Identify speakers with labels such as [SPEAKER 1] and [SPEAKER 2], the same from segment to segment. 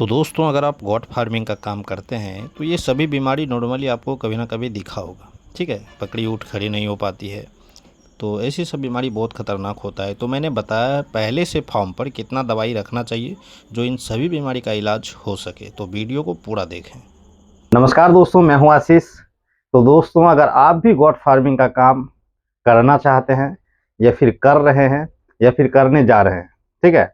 [SPEAKER 1] तो दोस्तों, अगर आप गॉट फार्मिंग का काम करते हैं तो ये सभी बीमारी नॉर्मली आपको कभी ना कभी दिखा होगा। ठीक है, बकरी ऊँट खड़ी नहीं हो पाती है, तो ऐसी सब बीमारी बहुत ख़तरनाक होता है। तो मैंने बताया पहले से फॉर्म पर कितना दवाई रखना चाहिए जो इन सभी बीमारी का इलाज हो सके। तो वीडियो को पूरा देखें।
[SPEAKER 2] नमस्कार दोस्तों, मैं हूं आशीष। तो दोस्तों, अगर आप भी गॉट फार्मिंग का काम करना चाहते हैं या फिर कर रहे हैं या फिर करने जा रहे हैं, ठीक है,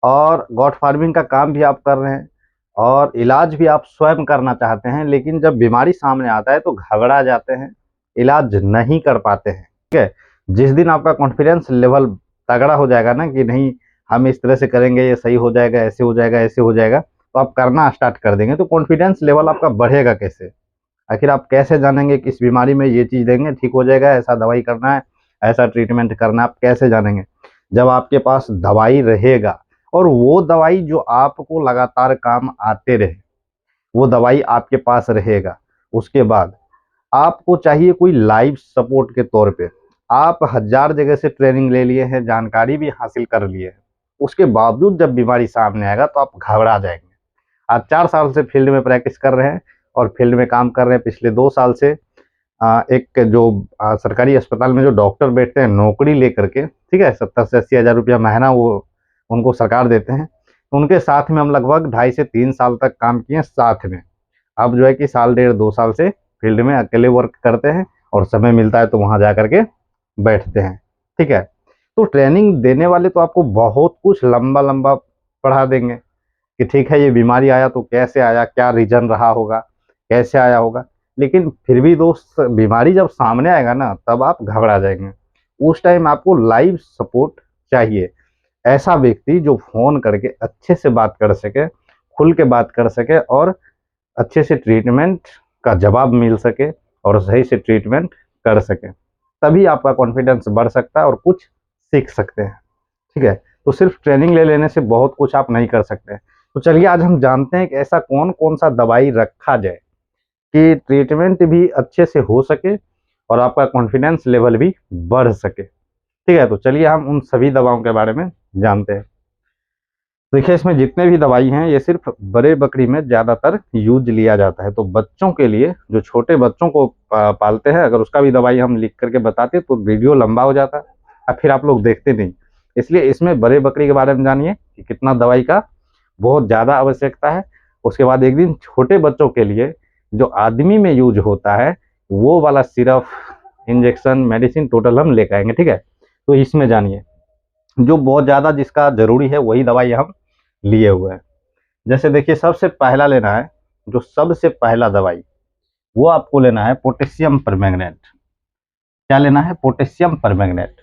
[SPEAKER 2] और गॉट फार्मिंग का काम भी आप कर रहे हैं और इलाज भी आप स्वयं करना चाहते हैं, लेकिन जब बीमारी सामने आता है तो घबरा जाते हैं, इलाज नहीं कर पाते हैं, ठीक है। जिस दिन आपका कॉन्फिडेंस लेवल तगड़ा हो जाएगा ना कि नहीं, हम इस तरह से करेंगे, ये सही हो जाएगा, ऐसे हो जाएगा, ऐसे हो जाएगा, तो आप करना स्टार्ट कर देंगे। तो कॉन्फिडेंस लेवल आपका बढ़ेगा कैसे? आखिर आप कैसे जानेंगे कि इस बीमारी में ये चीज़ देंगे ठीक हो जाएगा, ऐसा दवाई करना है, ऐसा ट्रीटमेंट करना है? आप कैसे जानेंगे? जब आपके पास दवाई रहेगा और वो दवाई जो आपको लगातार काम आते रहे, वो दवाई आपके पास रहेगा। उसके बाद आपको चाहिए कोई लाइफ सपोर्ट के तौर पे। आप हजार जगह से ट्रेनिंग ले लिए हैं, जानकारी भी हासिल कर लिए हैं, उसके बावजूद जब बीमारी सामने आएगा तो आप घबरा जाएंगे। आज 4 साल से फील्ड में प्रैक्टिस कर रहे हैं और फील्ड में काम कर रहे हैं। पिछले 2 साल से एक जो सरकारी अस्पताल में जो डॉक्टर बैठते हैं नौकरी लेकर के, ठीक है, 70 से 80 हज़ार रुपया महीना वो उनको सरकार देते हैं, तो उनके साथ में हम लगभग 2.5 से 3 साल तक काम किए साथ में। अब जो है कि साल डेढ़ 2 साल से फील्ड में अकेले वर्क करते हैं और समय मिलता है तो वहाँ जा करके बैठते हैं, ठीक है। तो ट्रेनिंग देने वाले तो आपको बहुत कुछ लंबा लंबा पढ़ा देंगे कि ठीक है, ये बीमारी आया तो कैसे आया, क्या रीजन रहा होगा, कैसे आया होगा। लेकिन फिर भी दोस्त, बीमारी जब सामने आएगा ना तब आप घबरा जाएंगे। उस टाइम आपको लाइव सपोर्ट चाहिए, ऐसा व्यक्ति जो फोन करके अच्छे से बात कर सके, खुल के बात कर सके और अच्छे से ट्रीटमेंट का जवाब मिल सके और सही से ट्रीटमेंट कर सके। तभी आपका कॉन्फिडेंस बढ़ सकता है और कुछ सीख सकते हैं, ठीक है। तो सिर्फ ट्रेनिंग ले लेने से बहुत कुछ आप नहीं कर सकते। तो चलिए आज हम जानते हैं कि ऐसा कौन कौन सा दवाई रखा जाए कि ट्रीटमेंट भी अच्छे से हो सके और आपका कॉन्फिडेंस लेवल भी बढ़ सके, ठीक है। तो चलिए हम उन सभी दवाओं के बारे में जानते हैं। देखिए, इसमें जितने भी दवाई हैं ये सिर्फ बड़े बकरी में ज़्यादातर यूज लिया जाता है। तो बच्चों के लिए, जो छोटे बच्चों को पालते हैं, अगर उसका भी दवाई हम लिख करके बताते तो वीडियो लंबा हो जाता है और फिर आप लोग देखते नहीं। इसलिए इसमें बड़े बकरी के बारे में जानिए कि कितना दवाई का बहुत ज़्यादा आवश्यकता है। उसके बाद एक दिन छोटे बच्चों के लिए जो आदमी में यूज होता है वो वाला सिरप, इंजेक्शन, मेडिसिन टोटल हम लेकर आएंगे, ठीक है। तो इसमें जानिए, जो बहुत ज़्यादा जिसका ज़रूरी है वही दवाई हम लिए हुए हैं। जैसे देखिए, सबसे पहला लेना है, जो सबसे पहला दवाई वो आपको लेना है पोटेशियम परमैंगनेट। क्या लेना है? Potassium permanganate.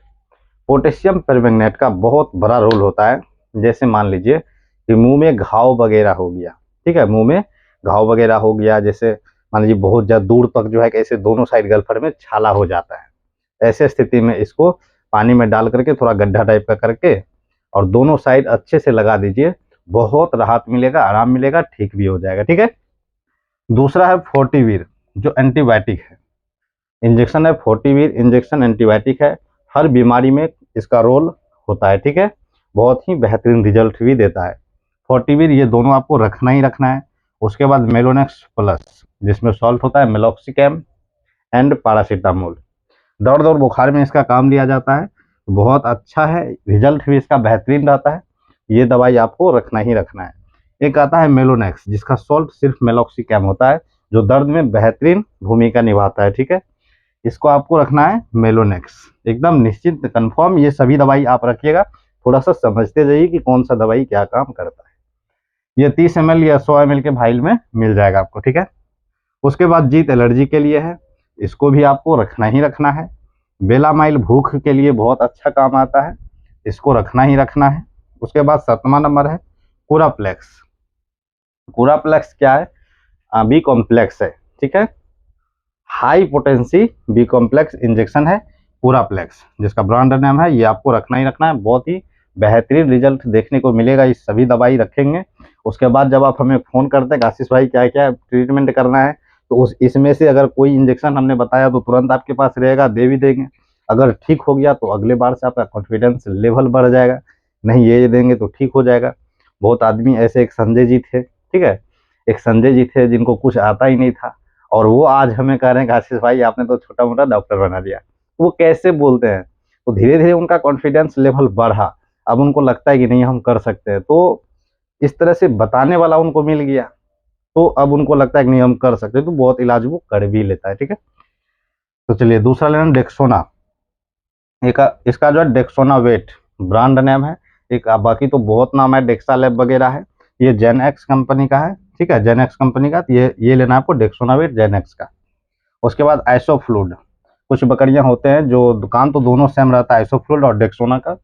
[SPEAKER 2] पोटेशियम परमैंगनेट का बहुत बड़ा रोल होता है। जैसे मान लीजिए कि मुंह में घाव वगैरह हो गया, ठीक है, मुंह में घाव वगैरह हो गया, जैसे मान लीजिए बहुत ज़्यादा दूर तक जो है कि ऐसे दोनों साइड गलफड़ में छाला हो जाता है। ऐसे स्थिति में इसको पानी में डाल करके थोड़ा गड्ढा टाइप का करके और दोनों साइड अच्छे से लगा दीजिए, बहुत राहत मिलेगा, आराम मिलेगा, ठीक भी हो जाएगा, ठीक है। दूसरा है फोर्टीवीर, जो एंटीबायोटिक है, इंजेक्शन है। फोर्टीवीर इंजेक्शन एंटीबायोटिक है, हर बीमारी में इसका रोल होता है, ठीक है। बहुत ही बेहतरीन रिजल्ट भी देता है फोर्टीवीर। ये दोनों आपको रखना ही रखना है। उसके बाद मेलोनेक्स प्लस, जिसमें सॉल्ट होता है मेलोक्सिकैम एंड पैरासीटामोल। दर्द और बुखार में इसका काम लिया जाता है, बहुत अच्छा है, रिजल्ट भी इसका बेहतरीन रहता है। ये दवाई आपको रखना ही रखना है। एक आता है मेलोनेक्स, जिसका सॉल्ट सिर्फ मेलोक्सिकैम होता है, जो दर्द में बेहतरीन भूमिका निभाता है, ठीक है। इसको आपको रखना है मेलोनेक्स, एकदम निश्चित कंफर्म। ये सभी दवाई आप रखिएगा, थोड़ा सा समझते जाइए कि कौन सा दवाई क्या काम करता है। ये 30 ml या 100 ml के भाइल में मिल जाएगा आपको, ठीक है। उसके बाद जीत एलर्जी के लिए है, इसको भी आपको रखना ही रखना है। बेलामाइल भूख के लिए बहुत अच्छा काम आता है, इसको रखना ही रखना है। उसके बाद 7वां नंबर है कोराप्लेक्स। कोराप्लेक्स क्या है? बी कॉम्प्लेक्स है, ठीक है। High potency B complex injection है कोराप्लेक्स, जिसका ब्रांड नेम है। ये आपको रखना ही रखना है, बहुत ही बेहतरीन रिजल्ट देखने को मिलेगा, ये सभी दवाई रखेंगे। उसके बाद जब आप हमें फ़ोन करते हैं आशीष भाई क्या क्या ट्रीटमेंट करना है, तो उस इसमें से अगर कोई इंजेक्शन हमने बताया तो तुरंत आपके पास रहेगा, दे भी देंगे। अगर ठीक हो गया तो अगले बार से आपका कॉन्फिडेंस लेवल बढ़ जाएगा, नहीं ये देंगे तो ठीक हो जाएगा। बहुत आदमी ऐसे, एक संजय जी थे, ठीक है, एक संजय जी थे जिनको कुछ आता ही नहीं था, और वो आज हमें कह रहे हैं कि आशीष भाई आपने तो छोटा मोटा डॉक्टर बना दिया। वो कैसे बोलते हैं? तो धीरे धीरे उनका कॉन्फिडेंस लेवल बढ़ा, अब उनको लगता है कि नहीं हम कर सकते हैं, तो इस तरह से बताने वाला उनको मिल गया, तो अब उनको लगता है कि नहीं हम कर सकते हैं, तो बहुत इलाज वो कर भी लेता है, ठीक है। तो चलिए दूसरा लेना डेक्सोना। एक इसका जो है डेक्सोना वेट ब्रांड नेम है, एक बाकी तो बहुत नाम है, डेक्सा लैब वगैरह है, ये जेन एक्स कंपनी का है, ठीक है, जेन एक्स कंपनी का, तो ये लेना है आपको डेक्सोना वेट जेन एक्स का। उसके बाद आइसोफ्लूड, कुछ बकरियां होते हैं जो दुकान तो दोनों सेम रहता है, आइसोफ्लूड और डेक्सोना का,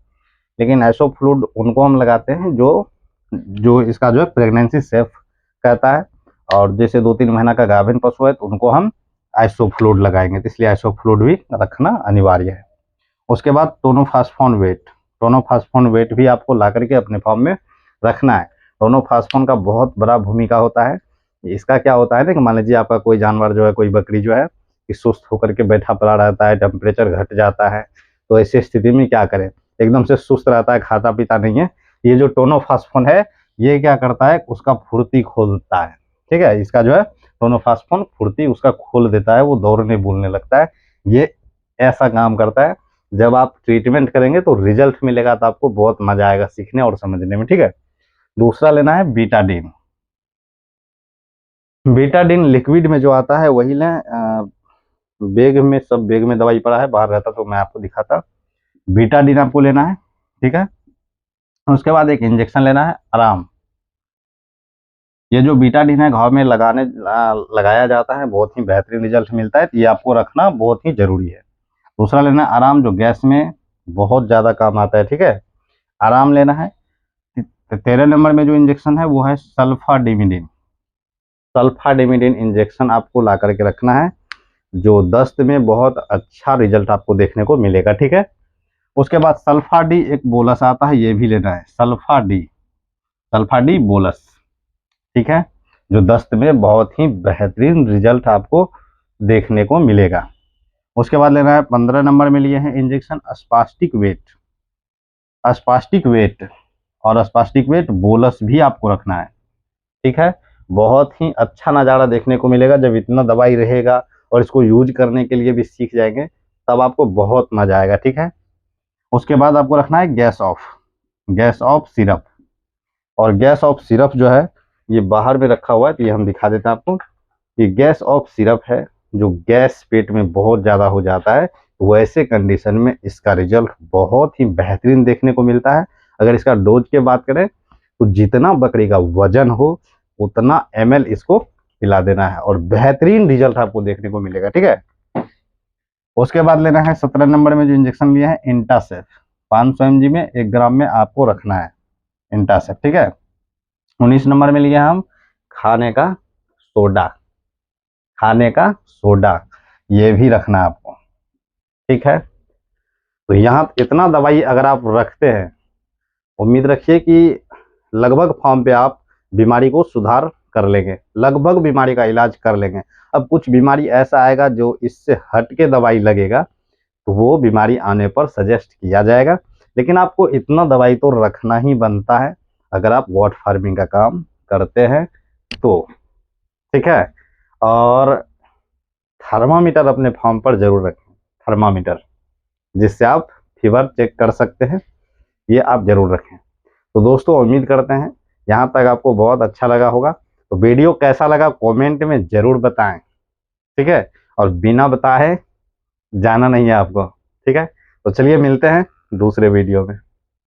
[SPEAKER 2] लेकिन आइसोफ्लूड उनको हम लगाते हैं जो जो इसका जो है प्रेगनेंसी सेफ कहता है, और जैसे 2-3 महीना का गाभिन पशु है तो उनको हम आइसोफ्लूड लगाएंगे, तो इसलिए आइसोफ्लूड भी रखना अनिवार्य है। उसके बाद टोनोफास्फोन वेट, टोनोफास्फोन वेट भी आपको ला करके अपने फार्म में रखना है। टोनोफास्फोन का बहुत बड़ा भूमिका होता है। इसका क्या होता है ना कि मान लीजिए आपका कोई जानवर जो है, कोई बकरी जो है कि सुस्त होकर के बैठा पड़ा रहता है, टेम्परेचर घट जाता है, तो ऐसी स्थिति में क्या करें, एकदम से सुस्त रहता है, खाता पीता नहीं है, ये जो टोनोफास्फोन है ये क्या करता है, उसका फुर्ती खोलता है, ठीक है, इसका जो है टोनोफास्फोन फुर्ती उसका खोल देता है, वो दौड़ने बोलने लगता है, ये ऐसा काम करता है। जब आप ट्रीटमेंट करेंगे तो रिजल्ट मिलेगा, तो आपको बहुत मजा आएगा सीखने और समझने में, ठीक है। दूसरा लेना है बीटाडीन। बीटाडीन लिक्विड में जो आता है वही लें, बैग में, सब बैग में दवाई पड़ा है, बाहर रहता तो मैं आपको दिखाता। बीटाडीन आपको लेना है, ठीक है। उसके बाद एक इंजेक्शन लेना है आराम। ये जो बीटाडीन है घाव में लगाया जाता है, बहुत ही बेहतरीन रिजल्ट मिलता है, तो ये आपको रखना बहुत ही जरूरी है। दूसरा लेना है आराम, जो गैस में बहुत ज़्यादा काम आता है, ठीक है, आराम लेना है। 13 नंबर में जो इंजेक्शन है वो है सल्फाडिमिडिन। सल्फाडिमिडिन इंजेक्शन आपको ला करके रखना है, जो दस्त में बहुत अच्छा रिजल्ट आपको देखने को मिलेगा, ठीक है। उसके बाद सल्फा डी एक बोलस आता है, ये भी लेना है, सल्फा डी बोलस, ठीक है, जो दस्त में बहुत ही बेहतरीन रिजल्ट आपको देखने को मिलेगा। उसके बाद लेना है 15 नंबर में लिए हैं इंजेक्शन अस्पास्टिक वेट। अस्पास्टिक वेट और अस्पास्टिक वेट बोलस भी आपको रखना है, ठीक है। बहुत ही अच्छा नज़ारा देखने को मिलेगा जब इतना दवाई रहेगा और इसको यूज करने के लिए भी सीख जाएंगे, तब आपको बहुत मजा आएगा, ठीक है। उसके बाद आपको रखना है गैस ऑफ सिरप। और गैस ऑफ सिरप जो है ये बाहर में रखा हुआ है, तो ये हम दिखा देते हैं आपको। ये गैस ऑफ सिरप है, जो गैस पेट में बहुत ज़्यादा हो जाता है, वैसे कंडीशन में इसका रिजल्ट बहुत ही बेहतरीन देखने को मिलता है। अगर इसका डोज की बात करें तो जितना बकरी का वजन हो उतना ml इसको पिला देना है, और बेहतरीन रिजल्ट आपको देखने को मिलेगा, ठीक है। उसके बाद लेना है 17 नंबर में जो इंजेक्शन लिया है इंटासेफ, 500 mg में 1 ग्राम में आपको रखना है इंटासेफ, ठीक है। 19 नंबर में लिया हम खाने का सोडा, ये भी रखना है आपको, ठीक है। तो यहाँ इतना दवाई अगर आप रखते हैं, उम्मीद रखिए कि लगभग फॉर्म पे आप बीमारी को सुधार कर लेंगे, लगभग बीमारी का इलाज कर लेंगे। अब कुछ बीमारी ऐसा आएगा जो इससे हट के दवाई लगेगा, तो वो बीमारी आने पर सजेस्ट किया जाएगा, लेकिन आपको इतना दवाई तो रखना ही बनता है अगर आप गॉट फार्मिंग का काम करते हैं तो, ठीक है। और थर्मामीटर अपने फार्म पर जरूर रखें, थर्मामीटर जिससे आप फीवर चेक कर सकते हैं, ये आप जरूर रखें। तो दोस्तों उम्मीद करते हैं यहाँ तक आपको बहुत अच्छा लगा होगा, तो वीडियो कैसा लगा कमेंट में ज़रूर बताएं, ठीक है, और बिना बताए जाना नहीं है आपको, ठीक है। तो चलिए मिलते हैं दूसरे वीडियो में।